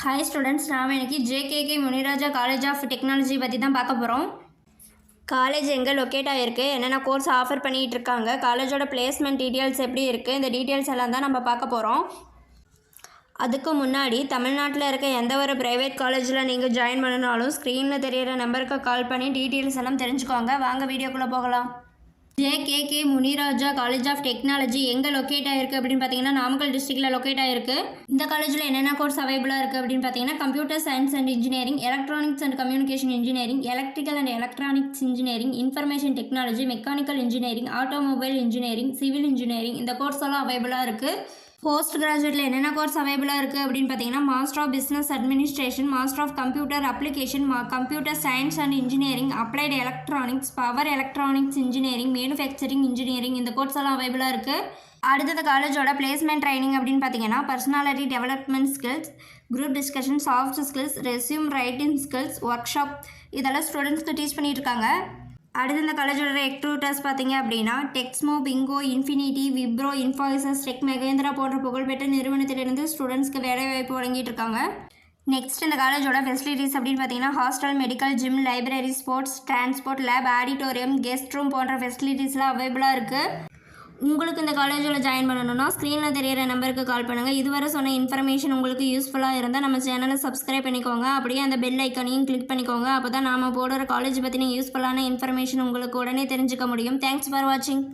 Hi students, நாம் இன்றைக்கி JKK Muniraja college of technology பற்றி தான் பார்க்க போகிறோம். காலேஜ் எங்கே லொக்கேட் ஆகிருக்கு, என்னென்ன கோர்ஸ் ஆஃபர் பண்ணிகிட்டு இருக்காங்க, காலேஜோட பிளேஸ்மெண்ட் டீட்டெயில்ஸ் எப்படி இருக்குது, இந்த டீட்டெயில்ஸ் எல்லாம் தான் நம்ம பார்க்க போகிறோம். அதுக்கு முன்னாடி தமிழ்நாட்டில் இருக்க எந்த ஒரு ப்ரைவேட் காலேஜில் நீங்கள் ஜாயின் பண்ணனாலும் ஸ்க்ரீனில் தெரியிற நம்பருக்கு கால் பண்ணி டீட்டெயில்ஸ் எல்லாம் தெரிஞ்சுக்கோங்க. வாங்க வீடியோக்குள்ளே போகலாம். JKK Muniraja college of technology எங்கே லொக்கேட் ஆகிருக்கு அப்படின்னு பார்த்தீங்கன்னா நாமக்கல் டிஸ்ட்ரிக்டில் லொக்கேட் ஆகிருக்கு. இந்த காலேஜில் என்னென்ன கோர்ஸ் அவைலபிளாக இருக்குது அப்படின்னு பார்த்தீங்கன்னா computer science and engineering, electronics and communication engineering, electrical and electronics engineering, information technology, mechanical engineering, automobile engineering, civil engineering, இந்த கோர்ஸ் எல்லாம் அவைலபிளாக இருக்குது. போஸ்ட் கிராஜுவேட்டில் என்னென்ன கோர்ஸ் அவைலபிளாக இருக்குது அப்படின்னு பார்த்தீங்கன்னா master of business administration, master of computer application, computer science and engineering, applied electronics, power electronics engineering, manufacturing engineering, இந்த கோர்ஸ் எல்லாம் அவைலபிளாக இருக்குது. அடுத்தது காலேஜோட பிளேஸ்மெண்ட் ட்ரைனிங் அப்படின்னு பார்த்தீங்கன்னா personality development skills, group discussion, soft skills, resume writing skills, workshop, இதெல்லாம் ஸ்டூடெண்ட்ஸ்க்கு டீச் பண்ணிட்டு இருக்காங்க. அடுத்து இந்த காலேஜோட ரெக்ரூட்டர்ஸ் பார்த்தீங்க அப்படின்னா Texmo, Bingo, Infinity, Wipro, Infosys, Tech Mahindra போன்ற புகழ்பெற்ற நிறுவனத்திலிருந்து ஸ்டூடெண்ட்ஸ்க்கு வேலைவாய்ப்பு வழங்கிட்டு இருக்காங்க. நெக்ஸ்ட் இந்த காலேஜோட ஃபெசிலிட்டிஸ் அப்படின்னு பார்த்தீங்கன்னா hostel, medical, gym, library, sports, transport, lab, auditorium, guest room போன்ற ஃபெசிலிட்டிஸ்லாம் அவைலபிளாக இருக்குது. உங்களுக்கு இந்த காலேஜில் ஜாயின் பண்ணணும்னா ஸ்க்ரீனில் தெரியிற நம்பருக்கு கால் பண்ணுங்கள். இதுவரை சொன்ன இன்ஃபர்மேஷன் உங்களுக்கு யூஸ்ஃபுல்லாக இருந்தால் நம்ம சேனலை சப்ஸ்கிரைப் பண்ணிக்கோங்க. அப்படியே அந்த பெல் ஐக்கானையும் கிளிக் பண்ணிக்கோங்க. அப்போ தான் நாம் போடுற காலேஜ் பற்றின யூஸ்ஃபுல்லான இன்ஃபர்மேஷன் உங்களுக்கு உடனே தெரிஞ்சுக்க முடியும். தேங்க்ஸ் ஃபார் வாட்சிங்.